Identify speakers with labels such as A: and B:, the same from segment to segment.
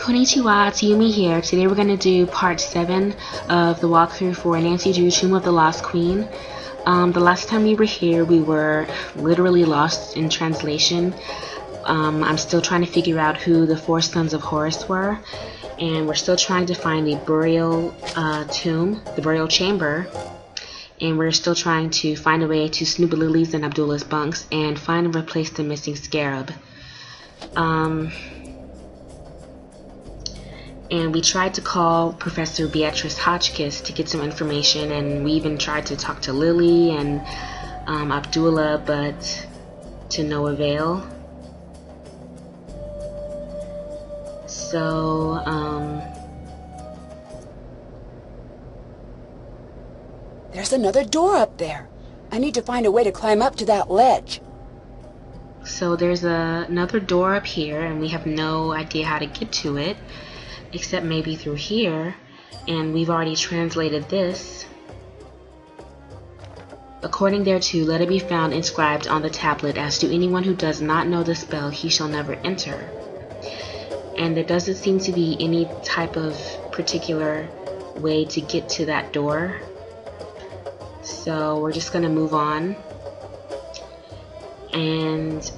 A: Konnichiwa, it's Yumi here. Today we're going to do part 7 of the walkthrough for Nancy Drew Tomb of the Lost Queen. The last time we were here, we were literally lost in translation. I'm still trying to figure out who the 4 sons of Horus were, and we're still trying to find the burial tomb, the burial chamber, and we're still trying to find a way to snoop Lily's and Abdullah's bunks and find and replace the missing scarab. And we tried to call Professor Beatrice Hotchkiss to get some information, and we even tried to talk to Lily and Abdullah, but to no avail. So,
B: there's another door up there. I need to find a way to climb up to that ledge.
A: So there's another door up here, and we have no idea how to get to it, except maybe through here, and we've already translated this. According thereto, let it be found inscribed on the tablet, as to anyone who does not know the spell, he shall never enter. And there doesn't seem to be any type of particular way to get to that door, so we're just gonna move on. And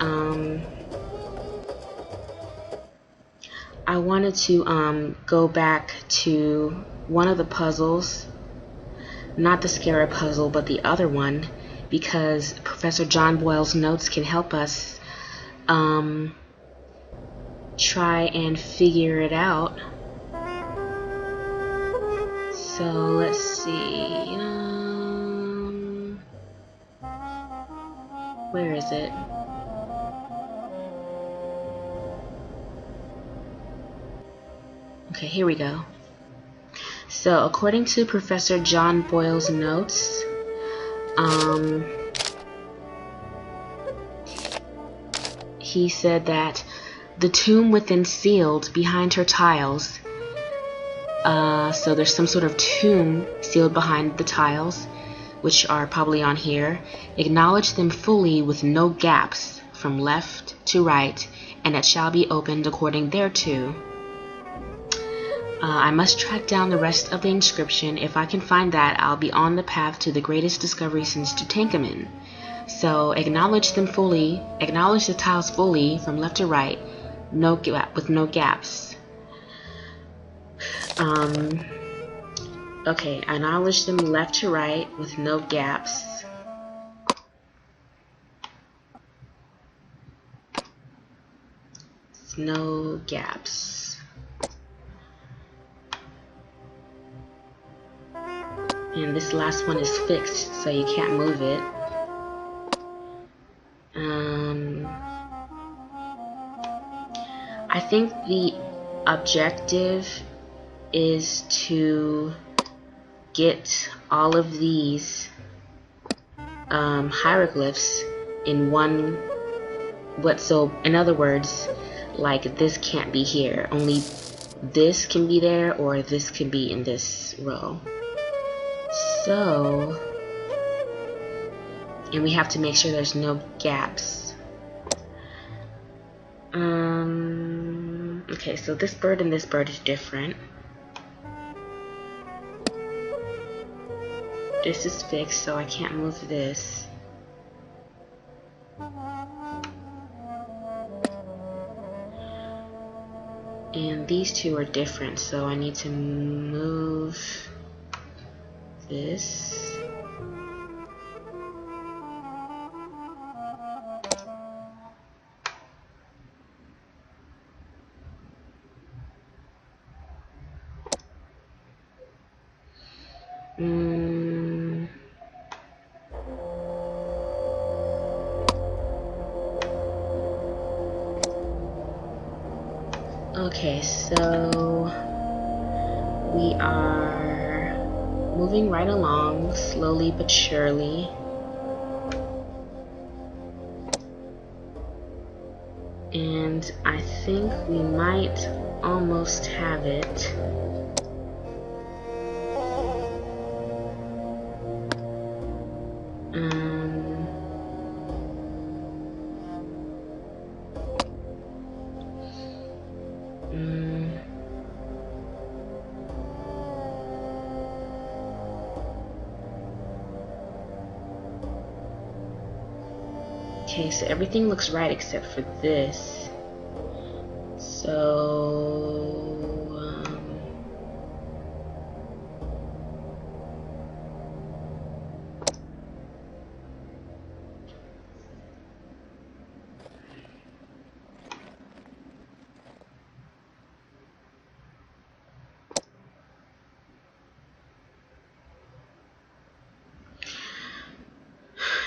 A: I wanted to go back to one of the puzzles, not the scarab puzzle, but the other one, because Professor John Boyle's notes can help us try and figure it out. So let's see, where is it? Okay, here we go. So, according to Professor John Boyle's notes, he said that the tomb within sealed behind her tiles, so there's some sort of tomb sealed behind the tiles, which are probably on here. Acknowledge them fully with no gaps from left to right, and it shall be opened according thereto. I must track down the rest of the inscription. If I can find that, I'll be on the path to the greatest discovery since Tutankhamun. So acknowledge them fully, acknowledge the tiles fully from left to right, with no gaps. Okay, acknowledge them left to right with no gaps. No gaps. And this last one is fixed, so you can't move it. I think the objective is to get all of these hieroglyphs in one. So in other words, like this can't be here, only this can be there, or this can be in this row. So, and we have to make sure there's no gaps. Okay, so this bird and this bird is different. This is fixed, so I can't move this. And these two are different, so I need to move this. Okay, so we are moving right along, slowly but surely. And I think we might almost have it. Okay, so everything looks right except for this. So,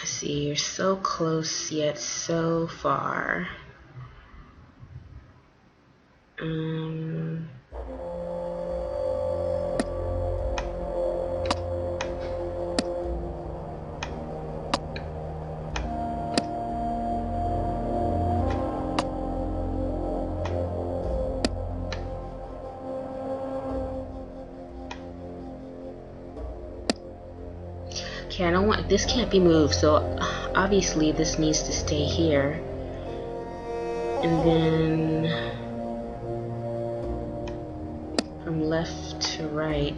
A: let's see, you're so close yet so far. Okay, I don't want, this can't be moved, so obviously this needs to stay here. And then from left to right.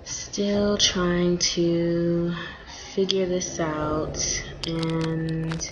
A: Still trying to figure this out, and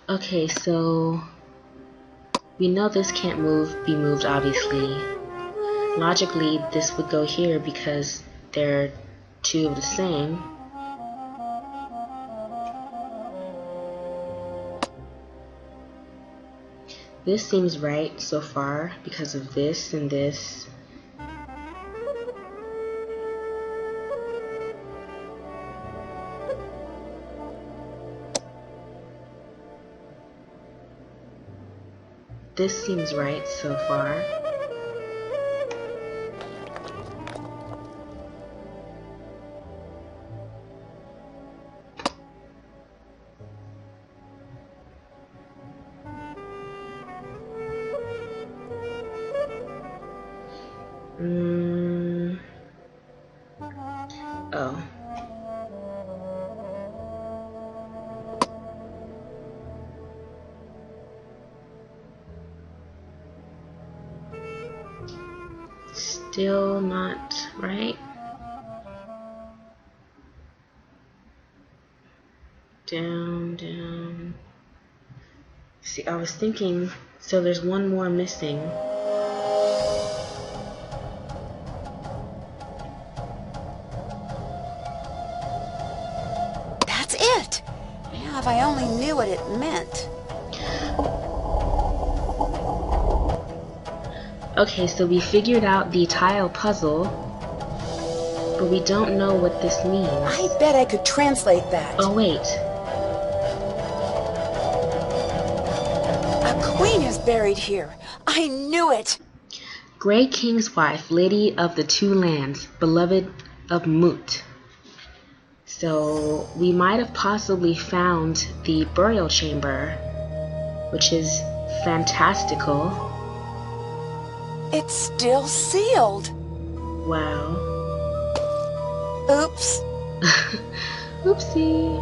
A: okay, so we know this can't be moved obviously. Logically, this would go here because they're two of the same. This seems right so far because of this and this. This seems right so far. Oh. Still not right. Down, down. See, I was thinking, so there's one more missing.
B: That's it! Yeah, if I only knew what it meant.
A: Okay, so we figured out the tile puzzle, but we don't know what this means.
B: I bet I could translate that.
A: Oh, wait.
B: A queen is buried here. I knew it!
A: Grey King's wife, Lady of the Two Lands, beloved of Moot. So we might have possibly found the burial chamber, which is fantastical.
B: It's still sealed.
A: Wow.
B: Oops.
A: Oopsie.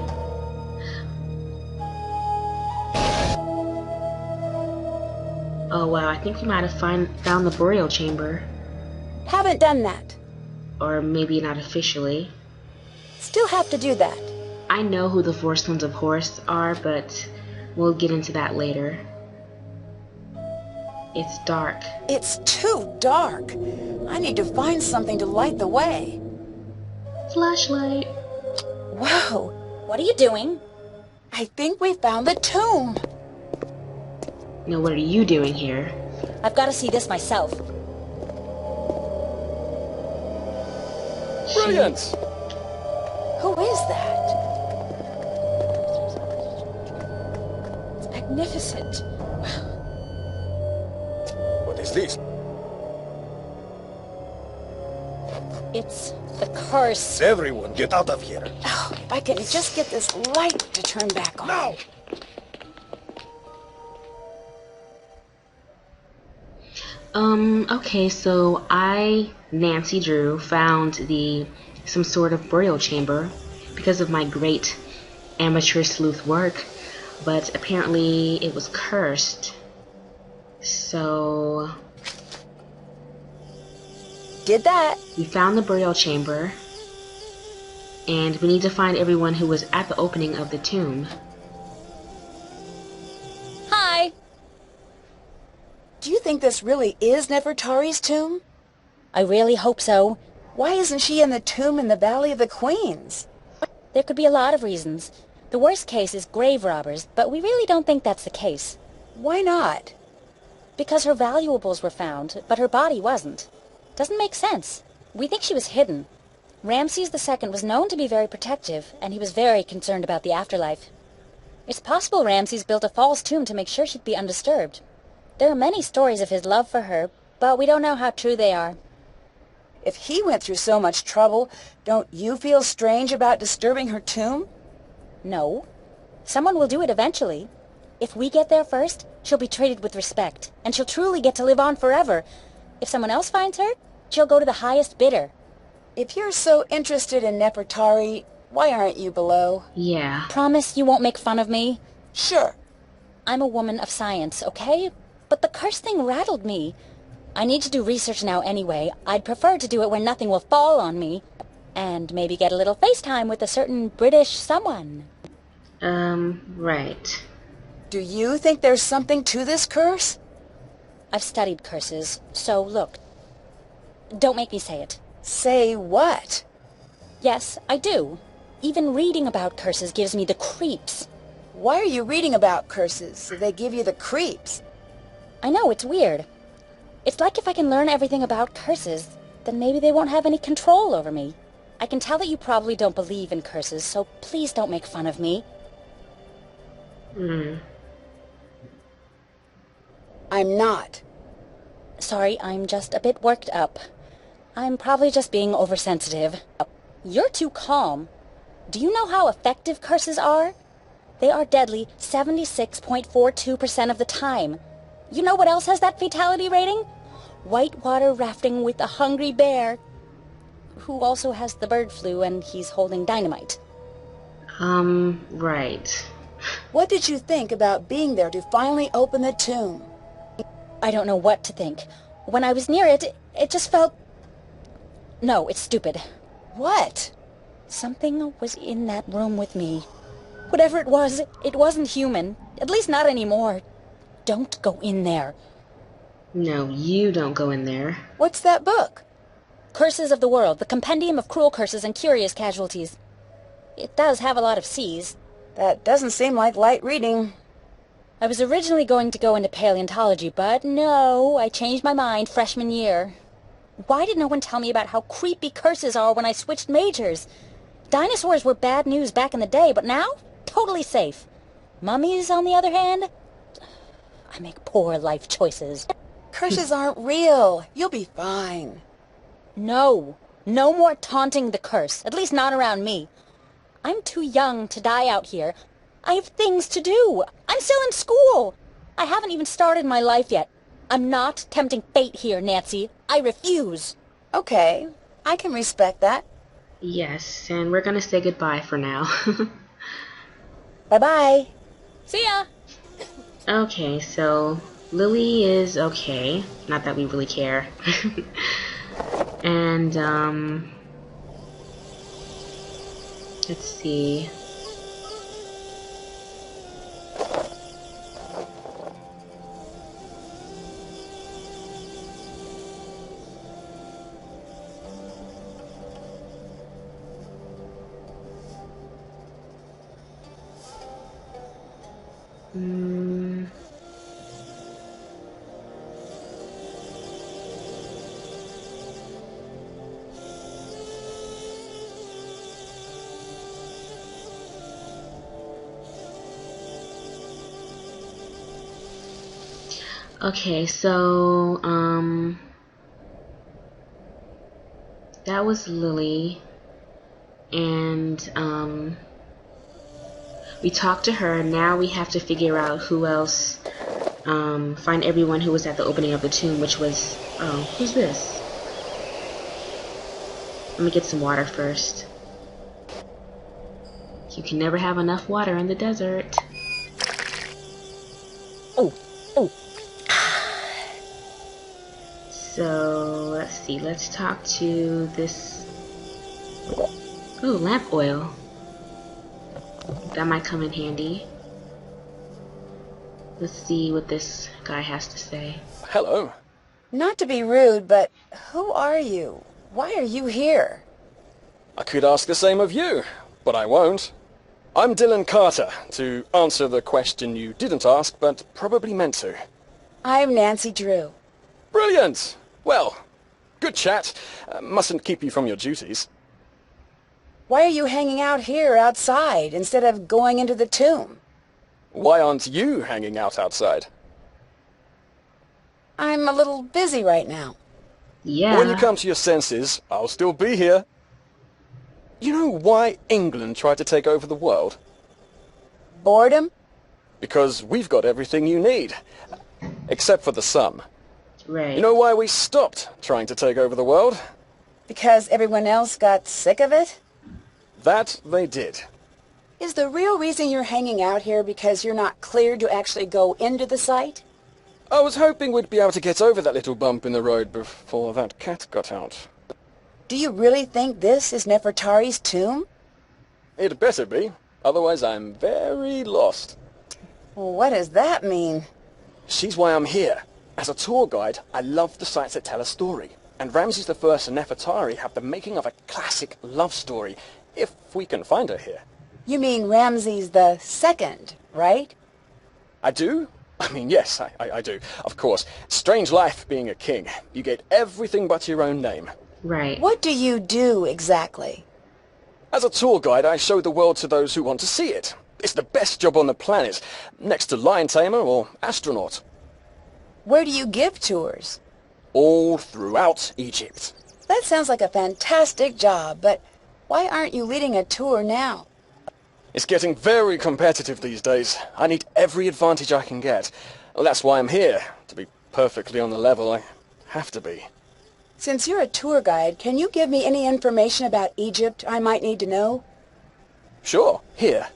A: Oh wow, I think we might have found the burial chamber.
B: Haven't done that.
A: Or maybe not officially.
B: Still have to do that.
A: I know who the Four Sons of Horus are, but we'll get into that later. It's dark.
B: It's too dark. I need to find something to light the way.
A: Flashlight.
B: Whoa.
C: What are you doing?
B: I think we found the tomb.
A: Now, what are you doing here?
C: I've got to see this myself.
D: Brilliant!
B: Who is that? It's magnificent.
D: What is this?
C: It's the curse.
D: Everyone, get out of here.
B: Oh, if I can just get this light to turn back on.
D: Now!
A: Okay, so Nancy Drew, found some sort of burial chamber because of my great amateur sleuth work, but apparently it was cursed. So
B: Did that.
A: we found the burial chamber, and we need to find everyone who was at the opening of the tomb.
C: Hi.
B: Do you think this really is Nefertari's tomb?
C: I really hope so.
B: Why isn't she in the tomb in the Valley of the Queens?
C: There could be a lot of reasons. The worst case is grave robbers, but we really don't think that's the case.
B: Why not?
C: Because her valuables were found, but her body wasn't. Doesn't make sense. We think she was hidden. Ramses II was known to be very protective, and he was very concerned about the afterlife. It's possible Ramses built a false tomb to make sure she'd be undisturbed. There are many stories of his love for her, but we don't know how true they are.
B: If he went through so much trouble, don't you feel strange about disturbing her tomb?
C: No. Someone will do it eventually. If we get there first, she'll be treated with respect, and she'll truly get to live on forever. If someone else finds her, she'll go to the highest bidder.
B: If you're so interested in Nefertari, why aren't you below?
A: Yeah.
C: Promise you won't make fun of me?
B: Sure.
C: I'm a woman of science, okay? But the curse thing rattled me. I need to do research now anyway. I'd prefer to do it when nothing will fall on me. And maybe get a little FaceTime with a certain British someone.
A: Right.
B: Do you think there's something to this curse?
C: I've studied curses, so look. Don't make me say it.
B: Say what?
C: Yes, I do. Even reading about curses gives me the creeps.
B: Why are you reading about curses so they give you the creeps?
C: I know, it's weird. It's like if I can learn everything about curses, then maybe they won't have any control over me. I can tell that you probably don't believe in curses, so please don't make fun of me.
B: I'm not.
C: Sorry, I'm just a bit worked up. I'm probably just being oversensitive. You're too calm. Do you know how effective curses are? They are deadly 76.42% of the time. You know what else has that fatality rating? Whitewater rafting with a hungry bear, who also has the bird flu and he's holding dynamite.
A: Right.
B: What did you think about being there to finally open the tomb?
C: I don't know what to think. When I was near it, it just felt... No, it's stupid.
B: What?
C: Something was in that room with me. Whatever it wasn't human. At least not anymore. Don't go in there.
A: No, you don't go in there.
B: What's that book?
C: Curses of the World, the compendium of cruel curses and curious casualties. It does have a lot of C's.
B: That doesn't seem like light reading.
C: I was originally going to go into paleontology, but no, I changed my mind freshman year. Why did no one tell me about how creepy curses are when I switched majors? Dinosaurs were bad news back in the day, but now, totally safe. Mummies, on the other hand, I make poor life choices.
B: Curses aren't real. You'll be fine.
C: No. No more taunting the curse. At least not around me. I'm too young to die out here. I have things to do. I'm still in school. I haven't even started my life yet. I'm not tempting fate here, Nancy. I refuse.
B: Okay, I can respect that.
A: Yes, and we're gonna say goodbye for now.
B: Bye-bye.
C: See ya.
A: Okay, so Lily is okay. Not that we really care. And, let's see. Okay, so, that was Lily, and, we talked to her. Now we have to figure out who else, find everyone who was at the opening of the tomb, which was, oh, who's this? Let me get some water first. You can never have enough water in the desert.
C: Oh.
A: So, let's see, let's talk to this... Oh, lamp oil. That might come in handy. Let's see what this guy has to say.
D: Hello.
B: Not to be rude, but who are you? Why are you here?
D: I could ask the same of you, but I won't. I'm Dylan Carter, to answer the question you didn't ask, but probably meant to.
B: I'm Nancy Drew.
D: Brilliant! Well, good chat. Mustn't keep you from your duties.
B: Why are you hanging out here outside instead of going into the tomb?
D: Why aren't you hanging out outside?
B: I'm a little busy right now.
A: Yeah.
D: When you come to your senses, I'll still be here. You know why England tried to take over the world?
B: Boredom?
D: Because we've got everything you need. Except for the sun.
A: Right.
D: You know why we stopped trying to take over the world?
B: Because everyone else got sick of it?
D: That they did.
B: Is the real reason you're hanging out here because you're not cleared to actually go into the site?
D: I was hoping we'd be able to get over that little bump in the road before that cat got out.
B: Do you really think this is Nefertari's tomb?
D: It better be, otherwise I'm very lost.
B: Well, what does that mean?
D: She's why I'm here. As a tour guide, I love the sites that tell a story. And Ramses I and Nefertari have the making of a classic love story, if we can find her here.
B: You mean Ramses the Second, right?
D: I do? I mean, yes, I do. Of course. Strange life being a king. You get everything but your own name.
A: Right.
B: What do you do exactly?
D: As a tour guide, I show the world to those who want to see it. It's the best job on the planet, next to lion tamer or astronaut.
B: Where do you give tours?
D: All throughout Egypt.
B: That sounds like a fantastic job, but why aren't you leading a tour now?
D: It's getting very competitive these days. I need every advantage I can get. Well, that's why I'm here. To be perfectly on the level, I have to be.
B: Since you're a tour guide, can you give me any information about Egypt I might need to know?
D: Sure, here.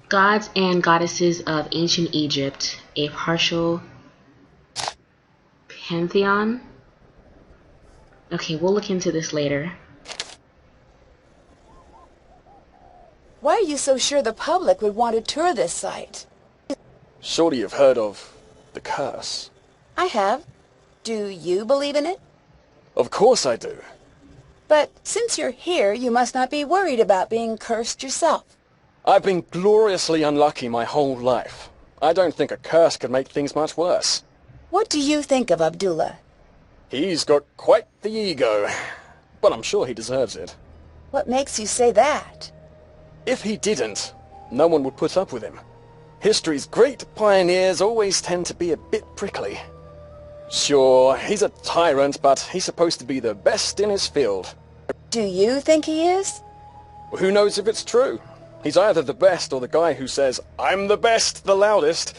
A: Gods and goddesses of ancient Egypt, a partial pantheon. Okay, we'll look into this later.
B: Why are you so sure the public would want to tour this site?
D: Surely you've heard of the curse.
B: I have. Do you believe in it?
D: Of course I do.
B: But since you're here, you must not be worried about being cursed yourself.
D: I've been gloriously unlucky my whole life. I don't think a curse could make things much worse.
B: What do you think of Abdullah?
D: He's got quite the ego, but I'm sure he deserves it.
B: What makes you say that?
D: If he didn't, no one would put up with him. History's great pioneers always tend to be a bit prickly. Sure, he's a tyrant, but he's supposed to be the best in his field.
B: Do you think he is?
D: Who knows if it's true? He's either the best or the guy who says, "I'm the best, the loudest."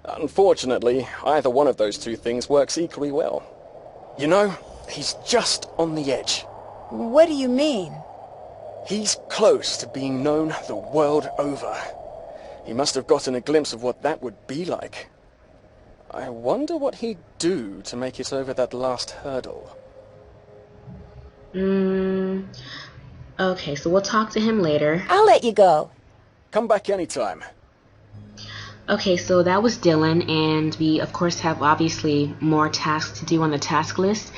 D: Unfortunately, either one of those two things works equally well. You know, he's just on the edge.
B: What do you mean?
D: He's close to being known the world over. He must have gotten a glimpse of what that would be like. I wonder what he'd do to make it over that last hurdle.
A: Okay, so we'll talk to him later.
B: I'll let you go.
D: Come back anytime.
A: Okay, so that was Dylan, and we of course have obviously more tasks to do on the task list.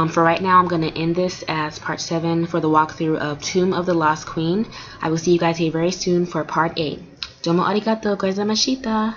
A: For right now, I'm going to end this as part 7 for the walkthrough of Tomb of the Lost Queen. I will see you guys here very soon for part 8. Domo arigato gozaimashita!